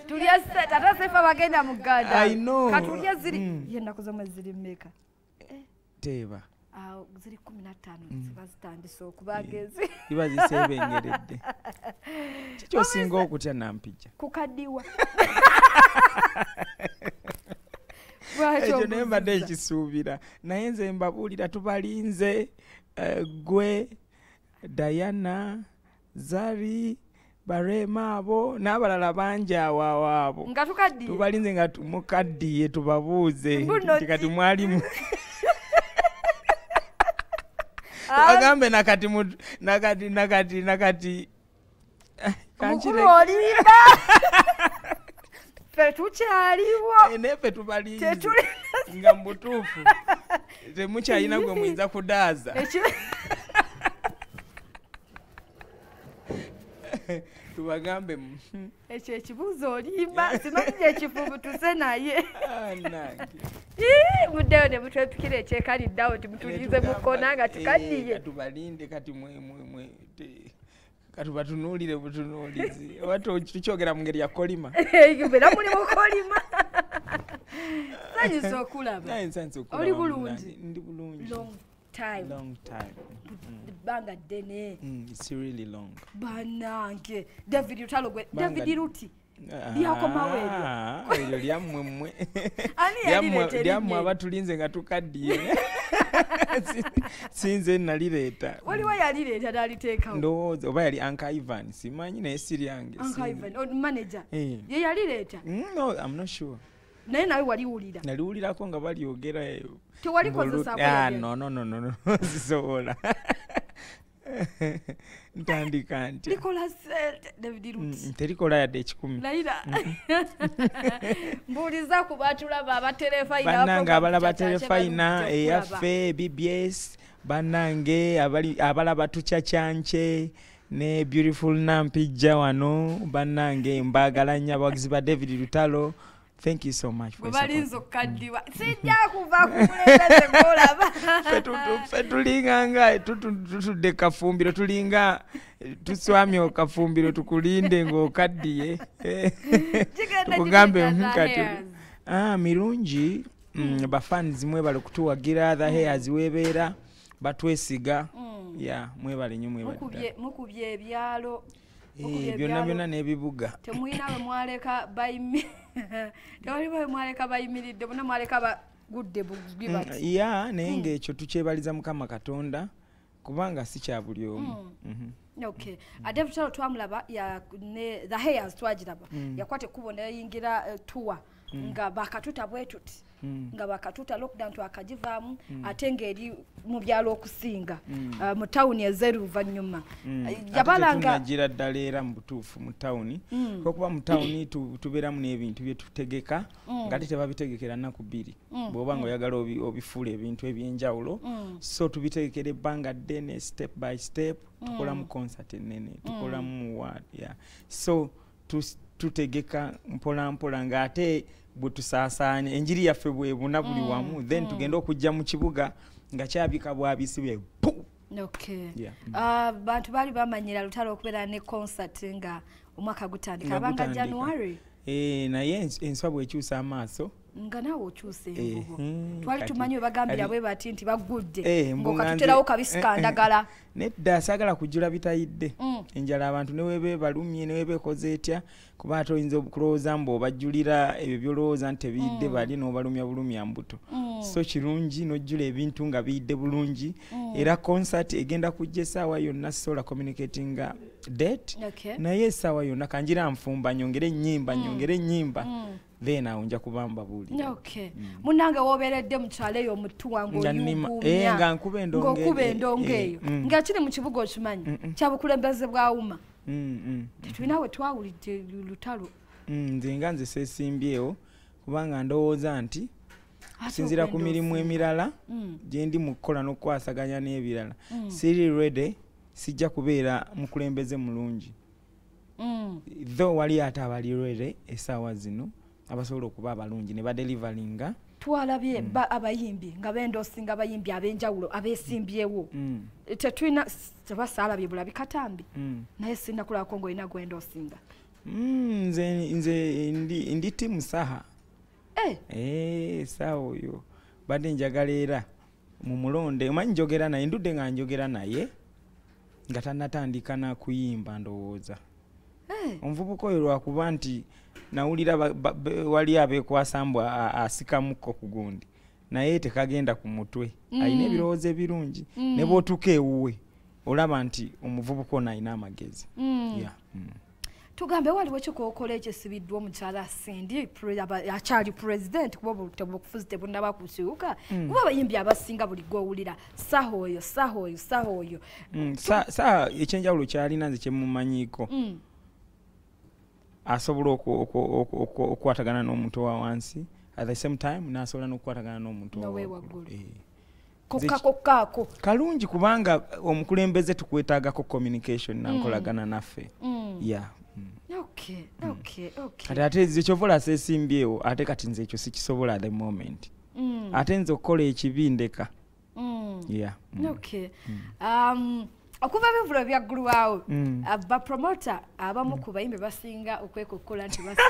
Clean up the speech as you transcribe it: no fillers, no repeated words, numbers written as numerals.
tulya tata sefa bagenda mu Uganda. I know. Katulya ziri yenda kuzoma ziri meka. Teba. Ziri 15 zibazitandise okubagezi. Iba zisebengeredde. Kikyo singa okutya nampija. Kukaddiwa. Ekyo naye mbadde nkisuubira naye nze mbabuulira tubalinze gwe Diana Zari Barema abo n'abalala bangi awaabo nga tukaddiye tubalinze nga mukaddiye tubabuuze kati mwalimu tubagambe nakati mukulu olimba fe tukyaliwo nefe tubalinze nga mbutuufu temukyalina gwe muyinza kudaaza tubagambe ekyo ekibuuzo olimba simanyi ekifubu tuse naye muddeyo ne mutwepikira ekyekaliddawo timutulize mukona nga tukaddiye tubalinde kati katubatunuulire butunuulizi oba tukyogera mu ngeri ya kolima beera muli mukolima sanyusa okulaba oli bulungi ndi bulungi long time banga ddene it's really long banange David Lutalo gwe David Luti byakomawo ebyo lyammwe lyammwe abatulinze nga tukaddiye sinze nalireeta waliwo yalireeta naliteekawo ndowooza oba yali Uncle Ivan simanyi naye siri yange Uncle Ivan manager ye yalireeta no I'm not sure naye nawe waliwulira naliwulirako nga balyogera eyo tewalikozesa no zisobola ntandika nti likola David Luti terikola yadde 10 naira mbuuliza ku batulaba abaterefayina bannange abalaba terefayina eyaffe BBS bannange abalaba tucacyanche ne beautiful nampijja wano bannange mbagala nnyo abawagizi ba David Lutalo. Thank you so much for balinzo kaddiwa sijja kuva kumuleza ngolaba fetulinganga tutudde kafumbiro tulinga tuswamye kafumbiro tukulinde ng'okaddiye tukugambe kati mirungi bafans mwebale kutuwagira the hairs webeera batwesiga mwebale nnyo mwebale mukubye ebyalo byonna n'ebibuga temuyina bwe mwaleka bayimi tewaliwo mwaleka bayimiridde bonna mwaleka bagudde bugibati naye ng'ekyo tukyebaliza Mukama Katonda kubanga si kya buli omu okay David Lutalo twamulaba the hairs twagiraba yakwata ekkubo neyingira tour nga bakatuta bwetuti nga bakatuta lockdown twakagivaamu ate ng'eri mu byalo okusinga mu tawuni ez'Oluvannyuma yabalanga tunagira ddala era mu butuufu mu tawuni okuba mu tawuni tubeeramu n'ebintu bye tutegeka nga tebabitegekera nnaku bbiri bw'oba nga oyagala obifuula ebintu eby'enjawulo so tubitegekera ebbanga ddene step by step tukolamu concert ennene tukolamu so tutegeka mpola mpola ng'ate bwe tusaasaanya enjiri yaffe bwebuna buli wamu then tugenda okujja mu kibuga nga kyabika bwabisibye bantu baali bamanyira Lutalo okubeera ne concert nga omwaka gutandika abanga January naye enswa bwekyusa amaaso nga naawe okyusa envugo twali tumanyi bagambira bwe bati nti bagudde ng'okatuterawo kabisikandagala nedda saagala kujjula bitayidde enjala abantu neweebe balumye neweebe koze etya kuba ate oyinza okulowooza mbu obajjulira ebyo byolowooza nti tebiyidde bali n'obalumya bulumya mbuto so kirungi n'ojjula ebintu nga biyidde bulungi era concert egenda kujja essaawa yonna sola communicating date naye essaawa yonna kanjira nfumba nyongere ennyimba then awo nja kubamba buli munnange woobeeredde mu kyalo eyo omutuwa ng'oyugumya nga nkuba endongo eyo nga kiri mu kibuga okimanyi kya bukulembeze bwa wuma tetulina we twawulidde Lutalo nze seesimbyewo kubanga ndowooza nti sinzira ku mirimu emirala gye ndi mu kukola n'okukwasaganya n'ebirala siri ready sijja kubeera mukulembeze mulungi though wali ate abali ready essaawa zino abasobola okuba abalungi ne badelivalinga twalabye abayimbi nga bendoosinga abayimbi ab'enjawulo abeesimbyewo tetulina tebasaalabye bulabi katambi naye sinnakulako ng'olina gwendoosinga nze ndi ttiimu Saha. Saha oyo badde njagala era mu mulonde omanyi njogera naye ndudde nga njogera naye nga tannatandika na kuyimba ndowooza. Omuvubuka oyo lwakuba nti nawulira wali abeekwasa mbu asikamukko ku gundi naye tekagenda ku mutwe alina ebirowoozo ebirungi ne bw'otuuka ewuwe olaba nti omuvubuka ono alina amagezi. Tugambe waliwo ekikookola ekisibiddwa omukyala Asindi akyali pulezidenti kuba obufuzi tebunnaba kusiuka kuba abayimbi abasinga buli gw'owulira Saha oyo Saha oyo Saha oyo. Saha ekyenjawulo kyalina nze kyemumanyiiko asobola okukwatagana n'omuntu owa wansi at the same time n'asobola n'okukwatagana n'omuntu owawaggulu. Kokkaako kalungi kubanga omukulembeze tukwetaagako communication nankolagana naffe. Ate ezo kyovola seesimbyewo ate kati nze ekyo sikisobola at the moment. Ate nze okukola ekibi ndeka. Okuva ebivulo byaggulwawo bapromota abamu ku bayimbi basinga okwekokkola nti base